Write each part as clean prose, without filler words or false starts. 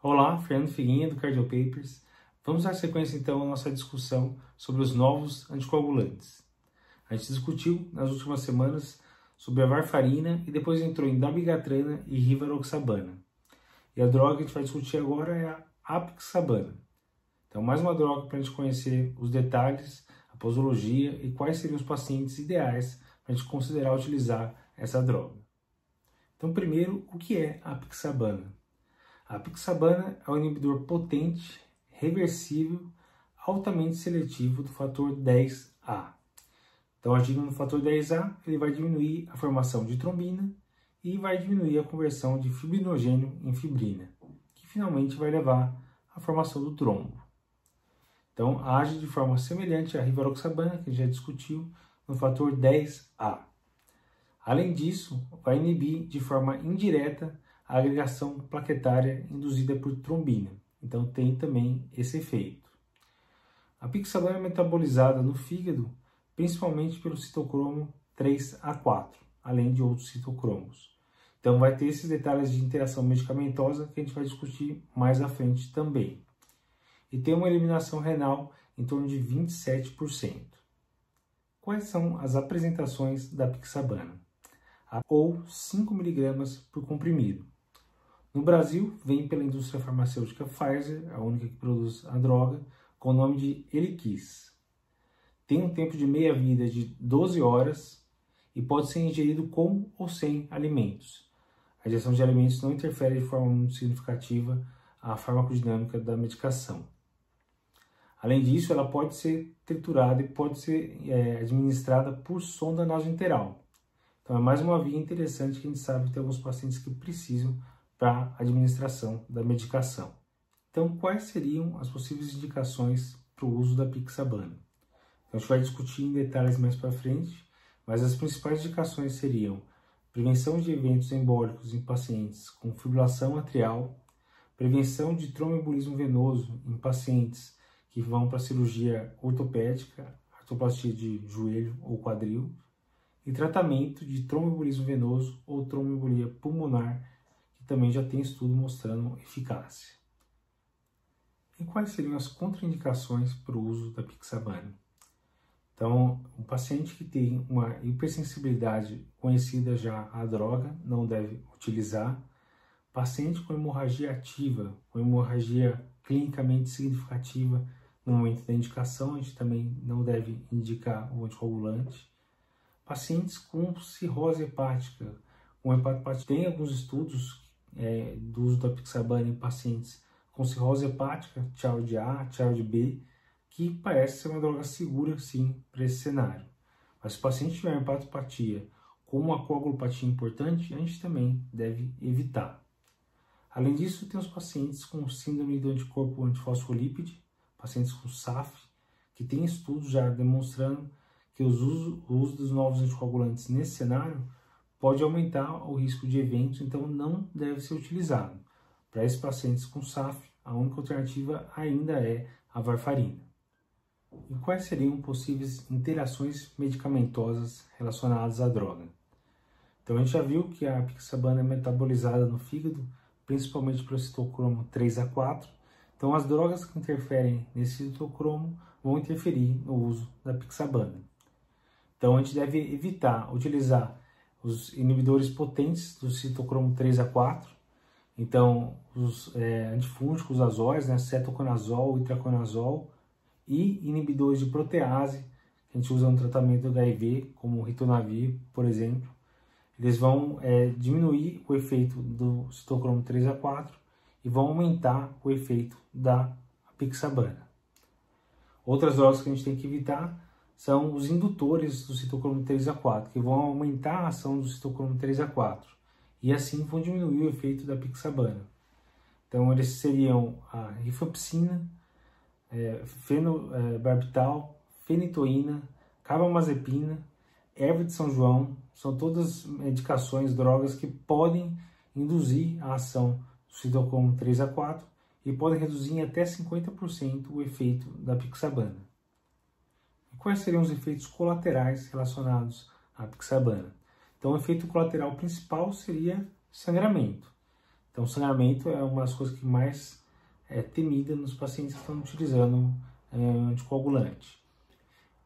Olá, Fernando Figuinha do Cardiopapers. Vamos dar sequência então à nossa discussão sobre os novos anticoagulantes. A gente discutiu nas últimas semanas sobre a varfarina e depois entrou em dabigatrana e rivaroxabana. E a droga que a gente vai discutir agora é a apixabana. Então, mais uma droga para a gente conhecer os detalhes, a posologia e quais seriam os pacientes ideais para a gente considerar utilizar essa droga. Então, primeiro, o que é a apixabana? A apixabana é um inibidor potente, reversível, altamente seletivo do fator 10A. Então, agindo no fator 10A, ele vai diminuir a formação de trombina e vai diminuir a conversão de fibrinogênio em fibrina, que finalmente vai levar à formação do trombo. Então, age de forma semelhante à rivaroxabana, que já discutiu, no fator 10A. Além disso, vai inibir de forma indireta a agregação plaquetária induzida por trombina. Então, tem também esse efeito. A apixabana é metabolizada no fígado, principalmente pelo citocromo 3A4, além de outros citocromos. Então, vai ter esses detalhes de interação medicamentosa que a gente vai discutir mais à frente também. E tem uma eliminação renal em torno de 27%. Quais são as apresentações da apixabana? Ou 5 mg por comprimido. No Brasil, vem pela indústria farmacêutica Pfizer, a única que produz a droga, com o nome de Eliquis. Tem um tempo de meia-vida de 12 horas e pode ser ingerido com ou sem alimentos. A ingestão de alimentos não interfere de forma muito significativa a farmacodinâmica da medicação. Além disso, ela pode ser triturada e pode ser administrada por sonda nasointeral. Então, é mais uma via interessante que a gente sabe que tem alguns pacientes que precisam para a administração da medicação. Então, quais seriam as possíveis indicações para o uso da apixabana? Então, a gente vai discutir em detalhes mais para frente, mas as principais indicações seriam prevenção de eventos embólicos em pacientes com fibrilação atrial, prevenção de tromboembolismo venoso em pacientes que vão para cirurgia ortopédica, artroplastia de joelho ou quadril, e tratamento de tromboembolismo venoso ou tromboembolia pulmonar, que também já tem estudo mostrando eficácia. E quais seriam as contraindicações para o uso da apixabana? Então, um paciente que tem uma hipersensibilidade conhecida já à droga não deve utilizar. Paciente com hemorragia ativa, com hemorragia clinicamente significativa no momento da indicação, a gente também não deve indicar o anticoagulante. Pacientes com cirrose hepática, com hepatopatite, tem alguns estudos do uso da apixabana em pacientes com cirrose hepática, Child A, Child B, que parece ser uma droga segura, sim, para esse cenário. Mas se o paciente tiver hepatopatia com uma coagulopatia importante, a gente também deve evitar. Além disso, tem os pacientes com síndrome do anticorpo antifosfolípide, pacientes com SAF, que tem estudos já demonstrando que o uso dos novos anticoagulantes nesse cenário pode aumentar o risco de eventos, então não deve ser utilizado. Para esses pacientes com SAF, a única alternativa ainda é a varfarina. E quais seriam possíveis interações medicamentosas relacionadas à droga? Então, a gente já viu que a apixabana é metabolizada no fígado, principalmente pelo citocromo 3A4. Então, as drogas que interferem nesse citocromo vão interferir no uso da apixabana. Então, a gente deve evitar utilizar os inibidores potentes do citocromo 3A4. Então, os antifúngicos azóis, né, cetoconazol, itraconazol, e inibidores de protease, que a gente usa no tratamento do HIV, como o ritonavir, por exemplo. Eles vão diminuir o efeito do citocromo 3A4 e vão aumentar o efeito da apixabana. Outras drogas que a gente tem que evitar são os indutores do citocromo 3A4, que vão aumentar a ação do citocromo 3A4 e assim vão diminuir o efeito da apixabana. Então, eles seriam a rifampicina, fenobarbital, fenitoína, carbamazepina, erva de São João. São todas medicações, drogas que podem induzir a ação do citocromo 3A4 e podem reduzir em até 50% o efeito da apixabana. E quais seriam os efeitos colaterais relacionados à apixabana? Então, o efeito colateral principal seria sangramento. Então, sangramento é uma das coisas que mais é temida nos pacientes que estão utilizando anticoagulante.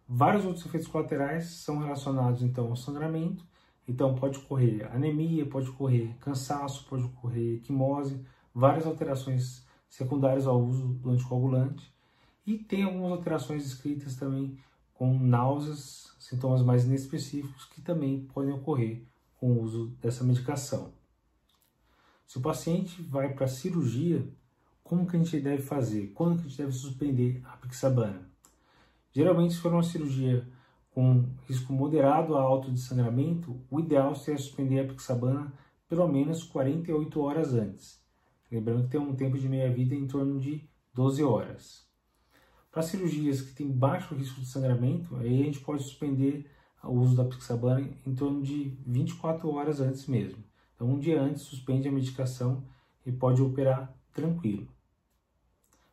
Vários outros efeitos colaterais são relacionados, então, ao sangramento. Então, pode ocorrer anemia, pode ocorrer cansaço, pode ocorrer equimose, várias alterações secundárias ao uso do anticoagulante. E tem algumas alterações descritas também com náuseas, sintomas mais inespecíficos que também podem ocorrer com o uso dessa medicação. Se o paciente vai para a cirurgia, como que a gente deve fazer? Quando que a gente deve suspender a apixabana? Geralmente, se for uma cirurgia com risco moderado a alto de sangramento, o ideal seria suspender a apixabana pelo menos 48 horas antes. Lembrando que tem um tempo de meia-vida em torno de 12 horas. Para cirurgias que têm baixo risco de sangramento, aí a gente pode suspender o uso da apixabana em torno de 24 horas antes mesmo. Então, um dia antes, suspende a medicação e pode operar tranquilo.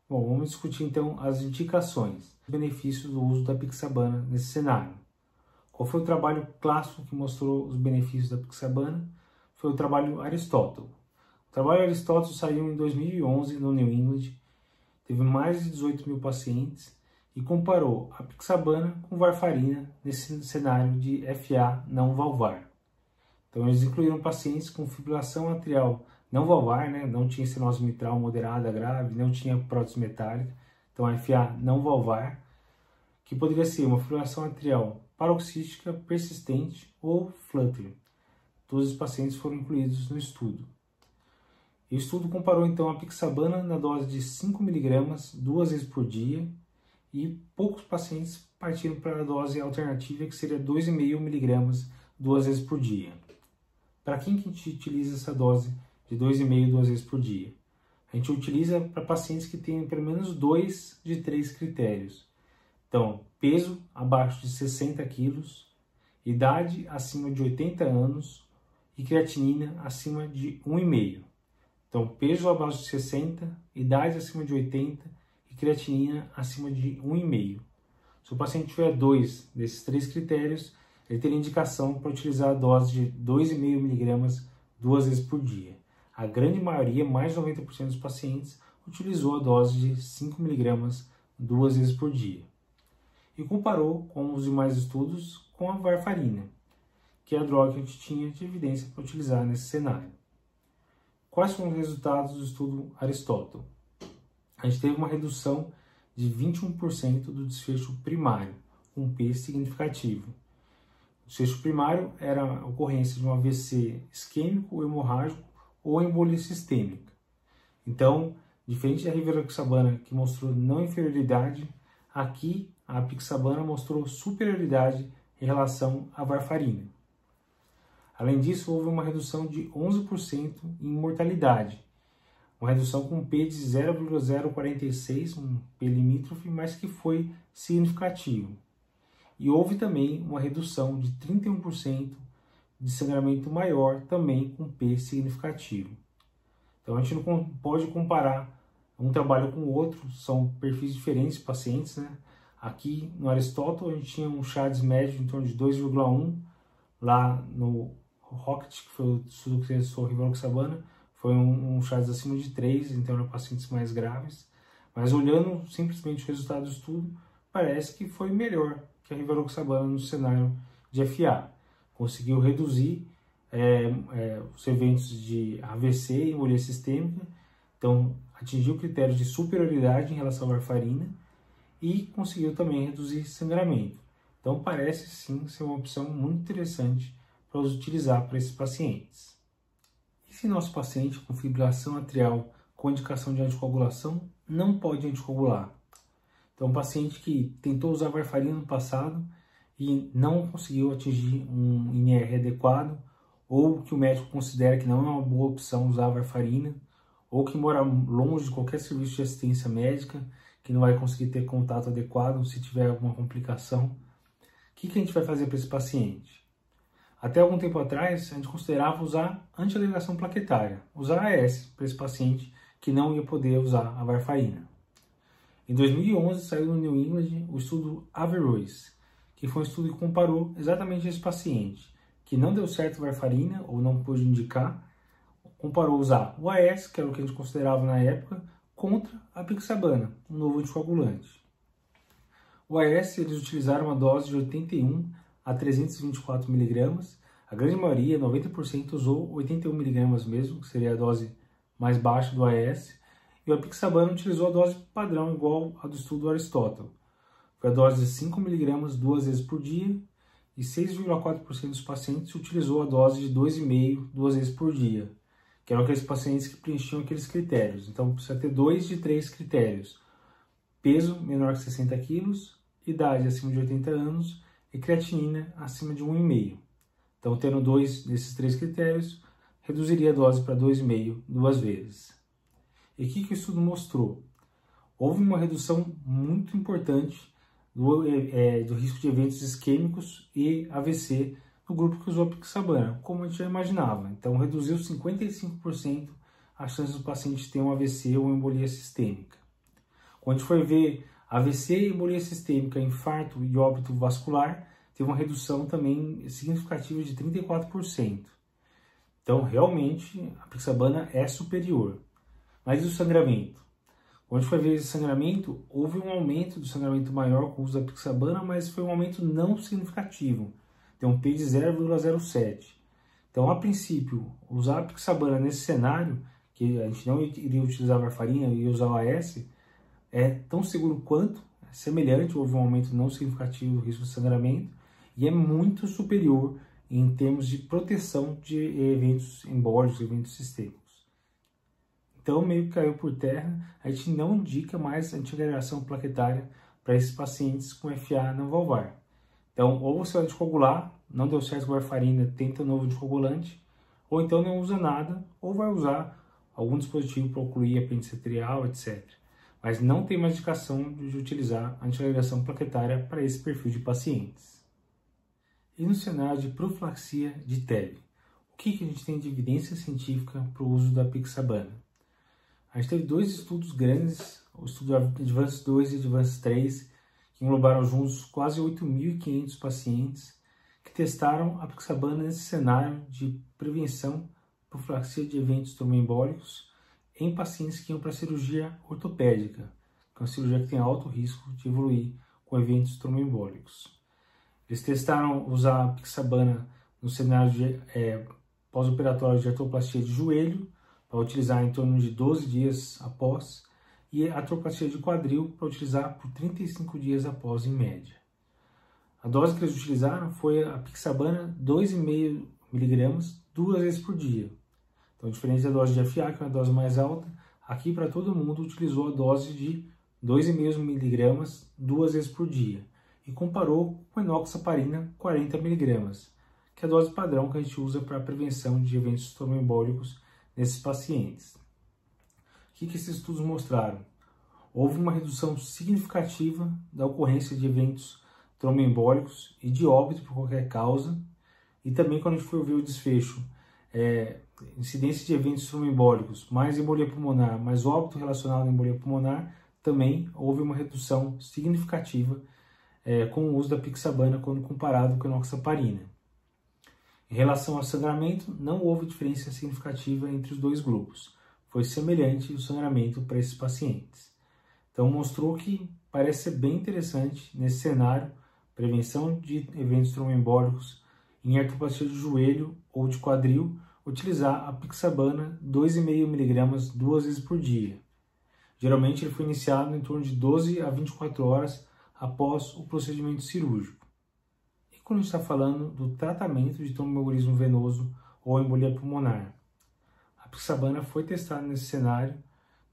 Bom, vamos discutir então as indicações, os benefícios do uso da apixabana nesse cenário. Qual foi o trabalho clássico que mostrou os benefícios da apixabana? Foi o trabalho Aristóteles. O trabalho Aristóteles saiu em 2011 no New England, teve mais de 18 mil pacientes e comparou a apixabana com varfarina nesse cenário de FA não valvar. Então, eles incluíram pacientes com fibrilação atrial não valvar, não tinha estenose mitral moderada grave, não tinha prótese metálica, então FA não valvar, que poderia ser uma fibrilação atrial paroxística persistente ou flutter. Todos os pacientes foram incluídos no estudo. O estudo comparou então a apixabana na dose de 5 mg 2 vezes por dia e poucos pacientes partiram para a dose alternativa, que seria 2,5 mg 2 vezes por dia. Para quem que a gente utiliza essa dose de 2,5 2 vezes por dia? A gente utiliza para pacientes que têm pelo menos 2 de 3 critérios. Então, peso abaixo de 60 kg, idade acima de 80 anos e creatinina acima de 1,5. Então, peso abaixo de 60, idade acima de 80 e creatinina acima de 1,5. Se o paciente tiver 2 desses 3 critérios, ele teria indicação para utilizar a dose de 2,5 mg 2 vezes por dia. A grande maioria, mais de 90% dos pacientes, utilizou a dose de 5 mg 2 vezes por dia. E comparou com os demais estudos com a varfarina, que é a droga que a gente tinha de evidência para utilizar nesse cenário. Quais foram os resultados do estudo Aristóteles? A gente teve uma redução de 21% do desfecho primário, um P significativo. O desfecho primário era a ocorrência de um AVC isquêmico ou hemorrágico ou embolia sistêmica. Então, diferente da rivaroxabana, que mostrou não inferioridade, aqui a apixabana mostrou superioridade em relação à varfarina. Além disso, houve uma redução de 11% em mortalidade, uma redução com P de 0,046, um P limítrofe, mas que foi significativo. E houve também uma redução de 31% de sangramento maior, também com P significativo. Então, a gente não pode comparar um trabalho com o outro, são perfis diferentes de pacientes, Aqui no Aristóteles, a gente tinha um Chades médio em torno de 2,1, lá no Rocket, que foi o estudo que testou rivaroxabana, foi um Chades acima de 3, então eram pacientes mais graves. Mas olhando simplesmente o resultado do estudo, parece que foi melhor que a rivaroxabana no cenário de FA. Conseguiu reduzir os eventos de AVC e embolia sistêmica, então atingiu o critério de superioridade em relação à varfarina e conseguiu também reduzir sangramento. Então parece sim ser uma opção muito interessante para utilizar para esses pacientes. E se nosso paciente com fibrilação atrial com indicação de anticoagulação não pode anticoagular? Então, um paciente que tentou usar varfarina no passado e não conseguiu atingir um INR adequado, ou que o médico considera que não é uma boa opção usar varfarina, ou que mora longe de qualquer serviço de assistência médica, que não vai conseguir ter contato adequado se tiver alguma complicação. O que a gente vai fazer para esse paciente? Até algum tempo atrás, a gente considerava usar antiagregação plaquetária, usar AS para esse paciente que não ia poder usar a varfarina. Em 2011, saiu no New England o estudo Averroes, que foi um estudo que comparou exatamente esse paciente, que não deu certo varfarina ou não pôde indicar, comparou usar o AS, que era o que a gente considerava na época, contra a apixabana, um novo anticoagulante. O AS, eles utilizaram uma dose de 81 a 324 mg, a grande maioria, 90%, usou 81 mg mesmo, que seria a dose mais baixa do AS, e o apixabana utilizou a dose padrão igual a do estudo Aristóteles. Foi a dose de 5 mg 2 vezes por dia, e 6,4% dos pacientes utilizou a dose de 2,5 2 vezes por dia, que eram aqueles pacientes que preenchiam aqueles critérios. Então, precisa ter 2 de 3 critérios: peso menor que 60 kg, idade acima de 80 anos e creatinina acima de 1,5. Então, tendo 2 desses 3 critérios, reduziria a dose para 2,5 2 vezes. E o que o estudo mostrou? Houve uma redução muito importante do risco de eventos isquêmicos e AVC no grupo que usou a apixabana, como a gente já imaginava. Então, reduziu 55% a chance do paciente ter um AVC ou embolia sistêmica. Quando a gente foi ver AVC, embolia sistêmica, infarto e óbito vascular, teve uma redução também significativa de 34%. Então, realmente, a apixabana é superior. Mas e o sangramento? Quando a gente foi ver esse sangramento, houve um aumento do sangramento maior com o uso da apixabana, mas foi um aumento não significativo. Tem um P de 0,07. Então, a princípio, usar a apixabana nesse cenário, que a gente não iria utilizar a varfarina e usar o AS, é tão seguro quanto, é semelhante, houve um aumento não significativo do risco de sangramento, e é muito superior em termos de proteção de eventos embólicos, eventos sistêmicos. Então, meio que caiu por terra, a gente não indica mais antiagregação plaquetária para esses pacientes com FA não valvar. Então, ou você vai anticoagular, não deu certo com a varfarina, tenta um novo anticoagulante, ou então não usa nada, ou vai usar algum dispositivo para ocluir apêndice arterial, etc. Mas não tem mais indicação de utilizar antiagregação plaquetária para esse perfil de pacientes. E no cenário de profilaxia de TEV, o que a gente tem de evidência científica para o uso da apixabana? A gente teve 2 estudos grandes, o estudo Advance 2 e Advance 3, que englobaram juntos quase 8.500 pacientes que testaram a apixabana nesse cenário de prevenção e profilaxia de eventos tromboembólicos em pacientes que iam para cirurgia ortopédica, que é uma cirurgia que tem alto risco de evoluir com eventos tromboembólicos. Eles testaram usar a apixabana no cenário de pós-operatório de artroplastia de joelho, para utilizar em torno de 12 dias após, e a artroplastia de quadril para utilizar por 35 dias após, em média. A dose que eles utilizaram foi a apixabana 2,5 mg 2 vezes por dia. Então, diferente da dose de FA, que é uma dose mais alta, aqui para todo mundo utilizou a dose de 2,5 mg 2 vezes por dia e comparou com a enoxaparina 40 mg, que é a dose padrão que a gente usa para a prevenção de eventos tromboembólicos nesses pacientes. O que esses estudos mostraram? Houve uma redução significativa da ocorrência de eventos tromboembólicos e de óbito por qualquer causa, e também quando a gente for ver o desfecho, incidência de eventos tromboembólicos, mais embolia pulmonar, mais óbito relacionado à embolia pulmonar, também houve uma redução significativa com o uso da apixabana quando comparado com a enoxaparina. Em relação ao sangramento, não houve diferença significativa entre os 2 grupos. Foi semelhante o sangramento para esses pacientes. Então, mostrou que parece ser bem interessante nesse cenário, prevenção de eventos tromboembólicos em artroplastia de joelho ou de quadril, utilizar a apixabana 2,5 mg 2 vezes por dia. Geralmente, ele foi iniciado em torno de 12 a 24 horas após o procedimento cirúrgico. Quando a gente está falando do tratamento de tromboembolismo venoso ou embolia pulmonar, a apixabana foi testada nesse cenário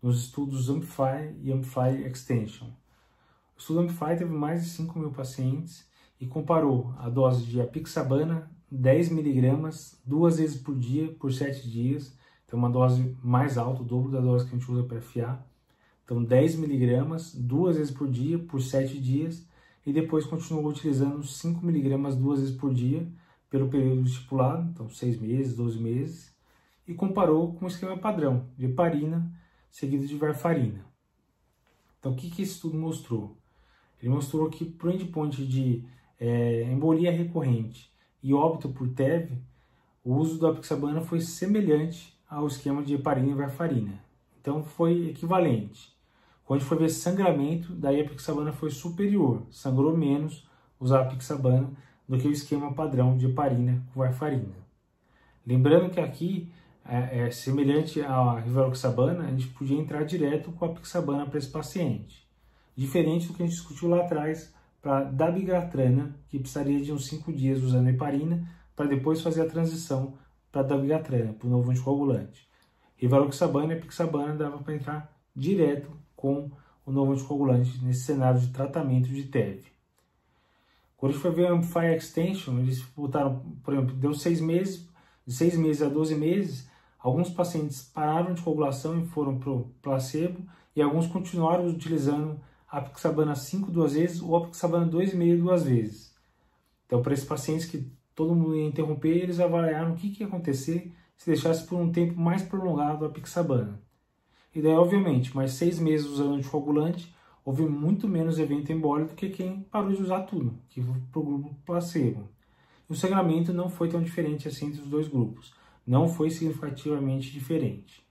nos estudos Amplify e Amplify Extension. O estudo Amplify teve mais de 5.000 pacientes e comparou a dose de apixabana 10 mg 2 vezes por dia por 7 dias, então uma dose mais alta, o dobro da dose que a gente usa para FA. Então 10 mg 2 vezes por dia por 7 dias, e depois continuou utilizando 5 mg 2 vezes por dia pelo período estipulado, então 6 meses, 12 meses, e comparou com o esquema padrão de heparina seguido de varfarina. Então, o que esse estudo mostrou? Ele mostrou que para o endpoint de embolia recorrente e óbito por TEV, o uso da apixabana foi semelhante ao esquema de heparina e varfarina. Então foi equivalente. Quando a gente foi ver sangramento, daí a pixabana foi superior, sangrou menos usar a pixabana do que o esquema padrão de heparina com varfarina. Lembrando que aqui, semelhante à rivaroxabana, a gente podia entrar direto com a pixabana para esse paciente. Diferente do que a gente discutiu lá atrás para dabigatrana, que precisaria de uns 5 dias usando heparina, para depois fazer a transição para dabigatrana, para o novo anticoagulante. Rivaroxabana e pixabana dava para entrar direto com o novo anticoagulante nesse cenário de tratamento de TEV. Quando a gente foi ver o Amplify Extension, eles botaram, por exemplo, deu 6 meses, de 6 meses a 12 meses, alguns pacientes pararam de coagulação e foram para o placebo, e alguns continuaram utilizando a pixabana 5 duas vezes ou a pixabana 2,5 duas vezes. Então, para esses pacientes que todo mundo ia interromper, eles avaliaram o que ia acontecer se deixasse por um tempo mais prolongado a pixabana. E daí, obviamente, mais 6 meses usando anticoagulante, houve muito menos evento embólico do que quem parou de usar tudo, que foi para o grupo placebo. E o sangramento não foi tão diferente assim entre os dois grupos, não foi significativamente diferente.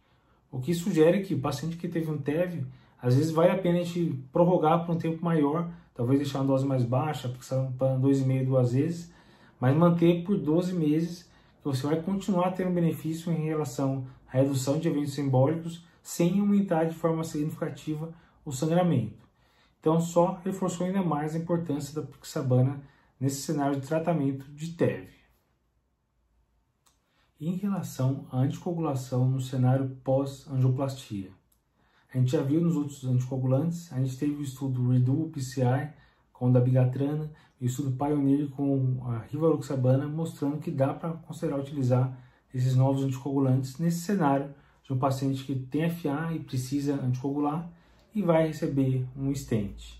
O que sugere que o paciente que teve um TEV, às vezes vale a pena a gente prorrogar por um tempo maior, talvez deixar uma dose mais baixa, para 2,5 duas vezes, mas manter por 12 meses, que você vai continuar tendo benefício em relação à redução de eventos embólicos, sem aumentar de forma significativa o sangramento. Então, só reforçou ainda mais a importância da pixabana nesse cenário de tratamento de TEV. Em relação à anticoagulação no cenário pós-angioplastia, a gente já viu nos outros anticoagulantes, a gente teve o estudo REDO-PCI com dabigatrana e o estudo Pioneer com a rivaroxabana, mostrando que dá para considerar utilizar esses novos anticoagulantes nesse cenário de um paciente que tem FA e precisa anticoagular e vai receber um stent.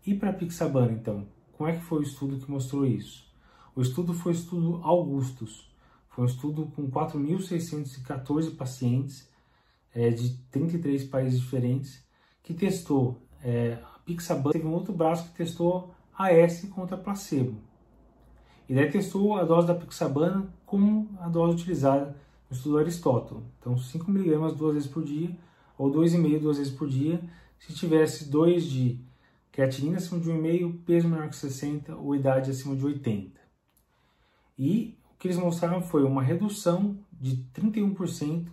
E para a pixabana, então, como é que foi o estudo que mostrou isso? O estudo foi o estudo Augustus. Foi um estudo com 4.614 pacientes de 33 países diferentes que testou a pixabana. Teve um outro braço que testou AS contra placebo. E daí testou a dose da pixabana como a dose utilizada no estudo Aristóteles. Então 5 mg 2 vezes por dia ou 2,5 2 vezes por dia. Se tivesse 2 de creatinina acima de 1,5, peso menor que 60 ou idade acima de 80. E o que eles mostraram foi uma redução de 31%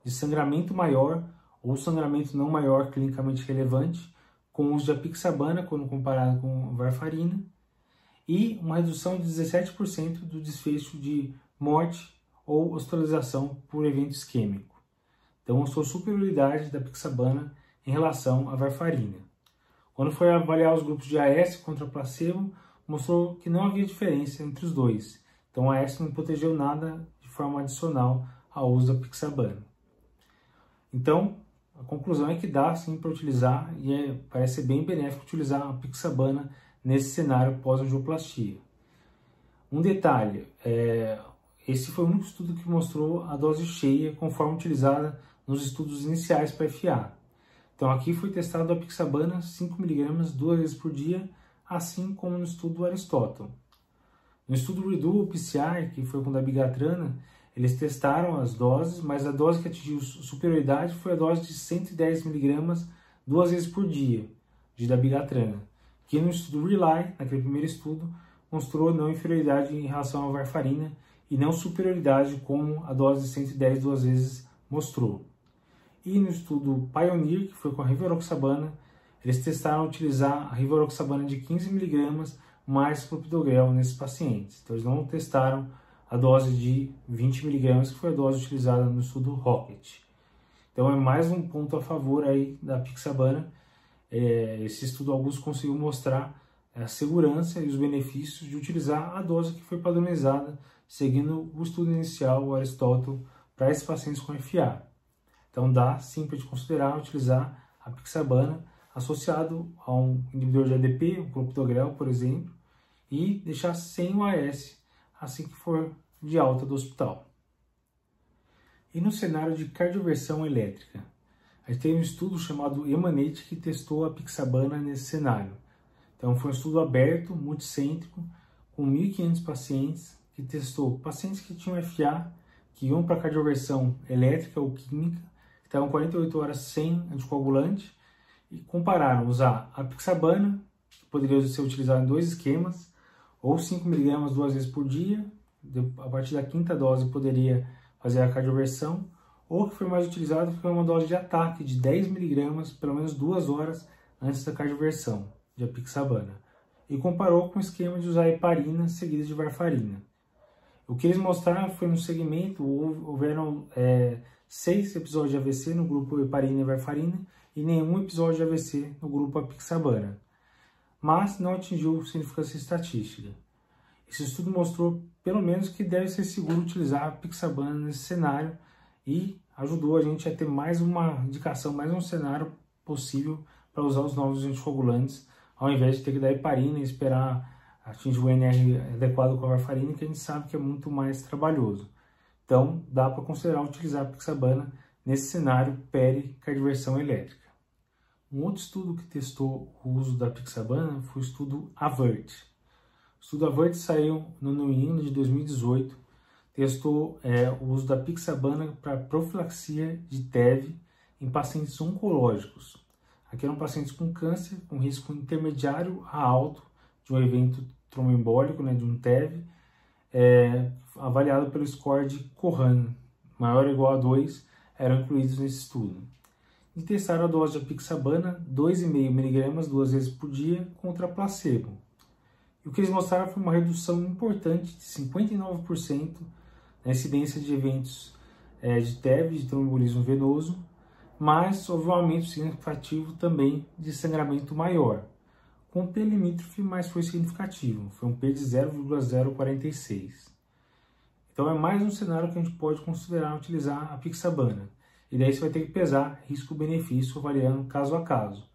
de sangramento maior ou sangramento não maior clinicamente relevante com o uso de apixabana quando comparado com varfarina e uma redução de 17% do desfecho de morte ou hospitalização por evento isquêmico. Então mostrou superioridade da apixabana em relação à varfarina. Quando foi avaliar os grupos de AS contra placebo, mostrou que não havia diferença entre os dois. Então a AS não protegeu nada de forma adicional ao uso da apixabana. Então, a conclusão é que dá sim para utilizar e parece ser bem benéfico utilizar a apixabana nesse cenário pós-angioplastia. Um detalhe, esse foi o único estudo que mostrou a dose cheia conforme utilizada nos estudos iniciais para FA. Então aqui foi testado a apixabana 5 mg 2 vezes por dia, assim como no estudo Aristóteles. No estudo REDO-PCI, que foi com dabigatrana, eles testaram as doses, mas a dose que atingiu superioridade foi a dose de 110 mg 2 vezes por dia de dabigatrana, que no estudo RELY, naquele primeiro estudo, mostrou não inferioridade em relação à varfarina e não superioridade como a dose de 110 duas vezes mostrou. E no estudo Pioneer, que foi com a rivaroxabana, eles testaram utilizar a rivaroxabana de 15 mg mais clopidogrel nesses pacientes. Então eles não testaram a dose de 20 mg, que foi a dose utilizada no estudo Rocket. Então é mais um ponto a favor aí da apixabana. Esse estudo Augusto conseguiu mostrar a segurança e os benefícios de utilizar a dose que foi padronizada, seguindo o estudo inicial, o Aristóteles, para esses pacientes com FA. Então dá sim para considerar utilizar a apixabana associado a um inibidor de ADP, um clopidogrel, por exemplo, e deixar sem o AS assim que for de alta do hospital. E no cenário de cardioversão elétrica, a gente tem um estudo chamado EMANATE que testou a apixabana nesse cenário. Então foi um estudo aberto, multicêntrico, com 1.500 pacientes, que testou pacientes que tinham FA, que iam para cardioversão elétrica ou química, que estavam 48 horas sem anticoagulante, e compararam usar a apixabana, que poderia ser utilizada em 2 esquemas, ou 5 mg 2 vezes por dia, a partir da 5ª dose poderia fazer a cardioversão, ou que foi mais utilizado foi uma dose de ataque de 10 mg, pelo menos 2 horas antes da cardioversão, de apixabana. E comparou com o esquema de usar heparina seguida de varfarina. O que eles mostraram foi no segmento, houveram 6 episódios de AVC no grupo heparina e varfarina e nenhum episódio de AVC no grupo apixabana, mas não atingiu significância estatística. Esse estudo mostrou, pelo menos, que deve ser seguro utilizar a apixabana nesse cenário e ajudou a gente a ter mais uma indicação, mais um cenário possível para usar os novos anticoagulantes, ao invés de ter que dar heparina e esperar atingir o NR adequado com a varfarina, que a gente sabe que é muito mais trabalhoso. Então, dá para considerar utilizar a apixabana nesse cenário pericardioversão elétrica. Um outro estudo que testou o uso da apixabana foi o estudo AVERT. O estudo AVERT saiu no New England de 2018, testou o uso da apixabana para profilaxia de TEV em pacientes oncológicos. Aqui eram pacientes com câncer, com risco intermediário a alto de um evento tromboembólico, de um TEV, avaliado pelo score de Cohan, maior ou igual a 2, eram incluídos nesse estudo. E testaram a dose de apixabana, 2,5 mg 2 vezes por dia, contra placebo. E o que eles mostraram foi uma redução importante de 59% na incidência de eventos de TEV, de tromboembolismo venoso, mas houve um aumento significativo também de sangramento maior. Com P limítrofe, mas foi significativo, foi um P de 0,046. Então é mais um cenário que a gente pode considerar utilizar a apixabana. E daí você vai ter que pesar risco-benefício avaliando caso a caso.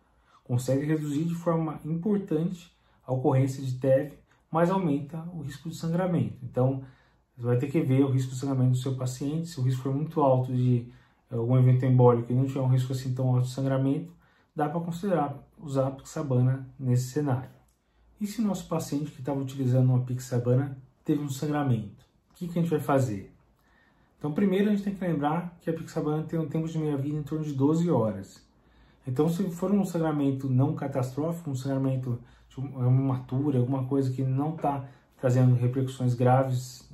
Consegue reduzir de forma importante a ocorrência de TEV, mas aumenta o risco de sangramento. Então você vai ter que ver o risco de sangramento do seu paciente. Se o risco for muito alto de algum evento embólico e não tiver um risco assim tão alto de sangramento, dá para considerar usar a apixabana nesse cenário. E se o nosso paciente que estava utilizando uma apixabana teve um sangramento? O que a gente vai fazer? Então, primeiro a gente tem que lembrar que a apixabana tem um tempo de meia-vida em torno de 12 horas. Então, se for um sangramento não catastrófico, um sangramento de uma hematura, alguma coisa que não está trazendo repercussões graves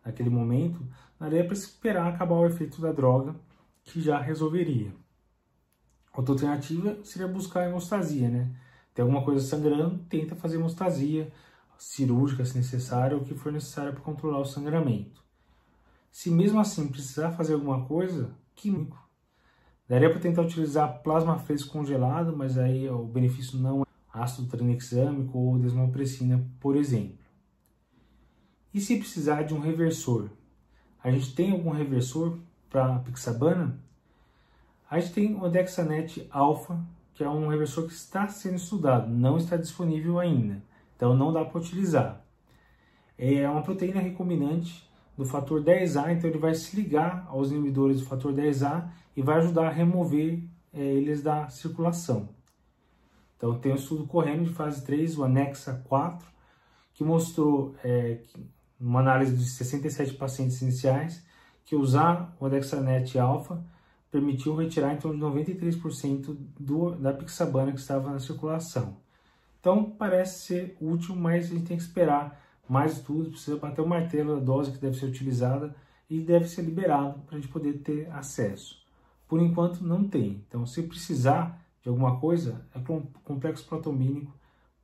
naquele momento, daria para esperar acabar o efeito da droga, que já resolveria. Outra alternativa seria buscar hemostasia, Tem alguma coisa sangrando, tenta fazer hemostasia cirúrgica, se necessário, ou o que for necessário para controlar o sangramento. Se mesmo assim precisar fazer alguma coisa, químico. Daria para tentar utilizar plasma fresco congelado, mas aí o benefício não é ácido tranexâmico ou desmopressina, por exemplo. E se precisar de um reversor? A gente tem algum reversor para apixabana? A gente tem o Dexanet Alpha, que é um reversor que está sendo estudado, não está disponível ainda, então não dá para utilizar. É uma proteína recombinante do fator 10A, então ele vai se ligar aos inibidores do fator 10A e vai ajudar a remover eles da circulação. Então tem um estudo correndo de fase 3, o Anexa 4, que mostrou, numa análise de 67 pacientes iniciais, que usar o Dexanet Alpha permitiu retirar em torno de 93% da apixabana que estava na circulação. Então parece ser útil, mas a gente tem que esperar mais estudos, precisa bater o martelo da dose que deve ser utilizada e deve ser liberado para a gente poder ter acesso. Por enquanto não tem, então se precisar de alguma coisa, é complexo protomínico,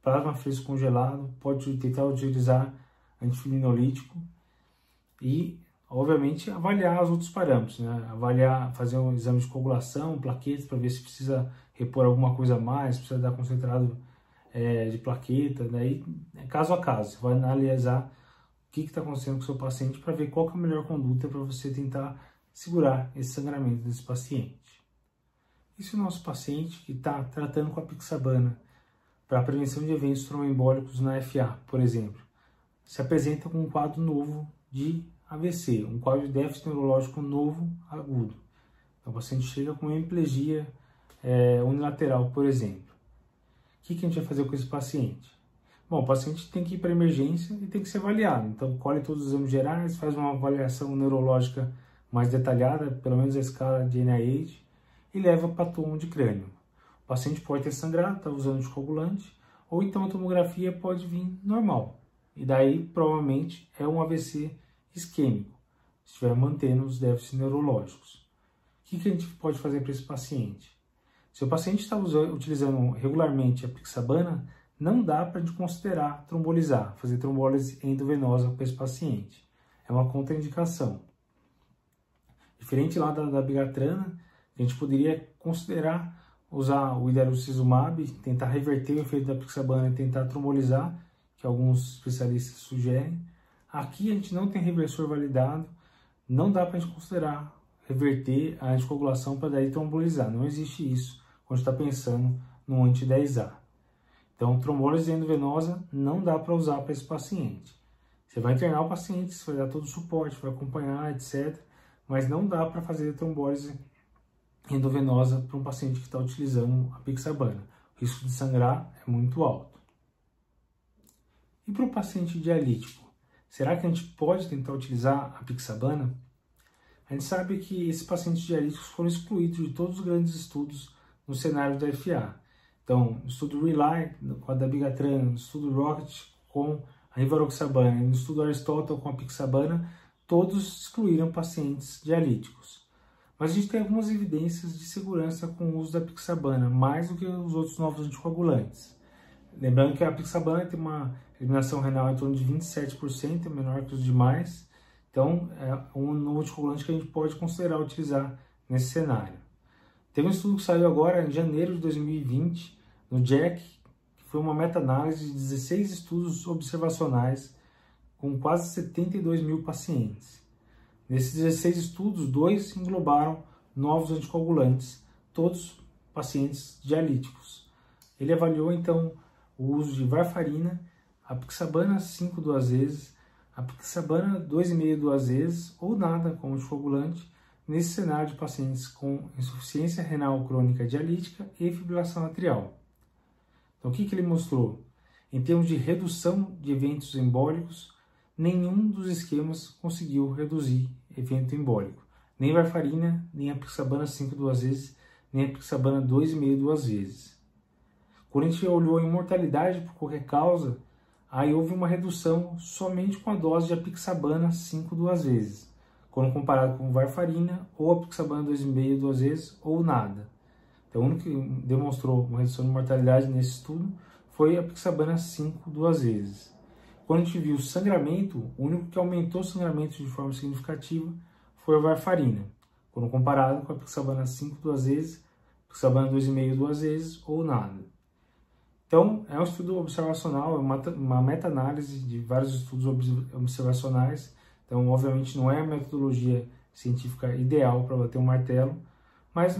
plasma fresco congelado, pode tentar utilizar antifilinolítico e obviamente avaliar os outros parâmetros, avaliar, fazer um exame de coagulação, plaquetas, para ver se precisa repor alguma coisa a mais, se precisa dar concentrado de plaqueta, daí caso a caso, você vai analisar o que está acontecendo com o seu paciente para ver qual que é a melhor conduta para você tentar segurar esse sangramento desse paciente. E se o nosso paciente que está tratando com a apixabana para a prevenção de eventos tromboembólicos na FA, por exemplo, se apresenta com um quadro novo de AVC, um quadro de déficit neurológico novo agudo. Então o paciente chega com hemiplegia unilateral, por exemplo. O que a gente vai fazer com esse paciente? Bom, o paciente tem que ir para emergência e tem que ser avaliado. Então, colhe todos os exames gerais, faz uma avaliação neurológica mais detalhada, pelo menos a escala de NIH, e leva para tomo de crânio. O paciente pode ter sangrado, está usando anticoagulante, ou então a tomografia pode vir normal. E daí, provavelmente, é um AVC isquêmico, se estiver mantendo os déficits neurológicos. O que a gente pode fazer para esse paciente? Se o paciente está utilizando regularmente a apixabana, não dá para considerar trombolizar, fazer trombólise endovenosa para esse paciente. É uma contraindicação. Diferente lá da bigatrana, a gente poderia considerar usar o idarucizumab, tentar reverter o efeito da apixabana e tentar trombolizar, que alguns especialistas sugerem. Aqui a gente não tem reversor validado, não dá para a gente considerar reverter a anticoagulação para daí trombolizar. Não existe isso quando está pensando no anti-10A. Então, trombólise endovenosa não dá para usar para esse paciente. Você vai internar o paciente, você vai dar todo o suporte, vai acompanhar, etc. Mas não dá para fazer trombólise endovenosa para um paciente que está utilizando a apixabana. O risco de sangrar é muito alto. E para o paciente dialítico, será que a gente pode tentar utilizar a apixabana? A gente sabe que esses pacientes dialíticos foram excluídos de todos os grandes estudos no cenário da FA. Então, no estudo RELY com a dabigatran, no estudo ROCKET com a rivaroxabana, no estudo Aristotle com a apixabana, todos excluíram pacientes dialíticos. Mas a gente tem algumas evidências de segurança com o uso da apixabana, mais do que os outros novos anticoagulantes. Lembrando que a apixabana tem uma eliminação renal em torno de 27%, é menor que os demais. Então, é um novo anticoagulante que a gente pode considerar utilizar nesse cenário. Teve um estudo que saiu agora em janeiro de 2020, no JACC, que foi uma meta-análise de 16 estudos observacionais com quase 72 mil pacientes. Nesses 16 estudos, 2 englobaram novos anticoagulantes, todos pacientes dialíticos. Ele avaliou, então, o uso de varfarina, apixabana 5 duas vezes, apixabana 2,5 duas vezes, ou nada como anticoagulante, nesse cenário de pacientes com insuficiência renal crônica dialítica e fibrilação atrial. Então, o que ele mostrou? Em termos de redução de eventos embólicos, nenhum dos esquemas conseguiu reduzir evento embólico. Nem varfarina, nem apixabana 5 duas vezes, nem apixabana 2,5 duas vezes. Quando a gente olhou em mortalidade por qualquer causa, aí houve uma redução somente com a dose de apixabana 5 duas vezes, quando comparado com varfarina ou apixabana 2,5 duas vezes ou nada. Então, o único que demonstrou uma redução de mortalidade nesse estudo foi a apixabana 5 duas vezes. Quando a gente viu o sangramento, o único que aumentou o sangramento de forma significativa foi a varfarina, quando comparado com a apixabana 5 duas vezes, apixabana 2,5 duas vezes ou nada. Então, é um estudo observacional, é uma meta-análise de vários estudos observacionais. Então, obviamente, não é a metodologia científica ideal para bater um martelo, mas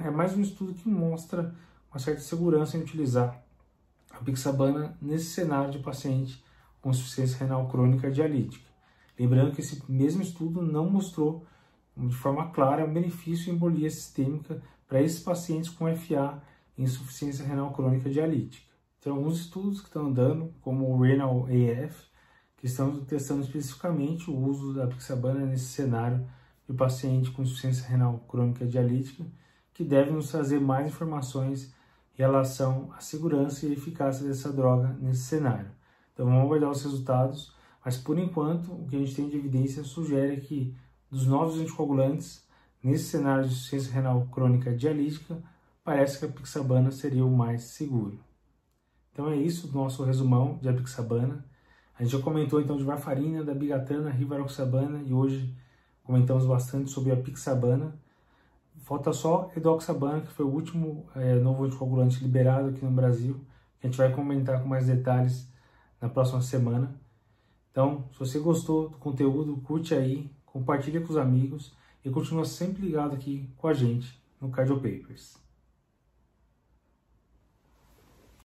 é mais um estudo que mostra uma certa segurança em utilizar a apixabana nesse cenário de paciente com insuficiência renal crônica dialítica. Lembrando que esse mesmo estudo não mostrou de forma clara o benefício em embolia sistêmica para esses pacientes com FA e insuficiência renal crônica dialítica. Tem alguns estudos que estão dando, como o Renal AF, que estão testando especificamente o uso da apixabana nesse cenário de paciente com insuficiência renal crônica dialítica, que devem nos trazer mais informações em relação à segurança e eficácia dessa droga nesse cenário. Então vamos aguardar os resultados, mas por enquanto o que a gente tem de evidência sugere que dos novos anticoagulantes, nesse cenário de insuficiência renal crônica dialítica, parece que a apixabana seria o mais seguro. Então é isso, o nosso resumão de apixabana. A gente já comentou então de varfarina, da bigatrana, rivaroxabana e hoje comentamos bastante sobre a apixabana. Falta só edoxabana, que foi o último novo anticoagulante liberado aqui no Brasil. A gente vai comentar com mais detalhes na próxima semana. Então, se você gostou do conteúdo, curte aí, compartilha com os amigos e continua sempre ligado aqui com a gente no Cardio Papers.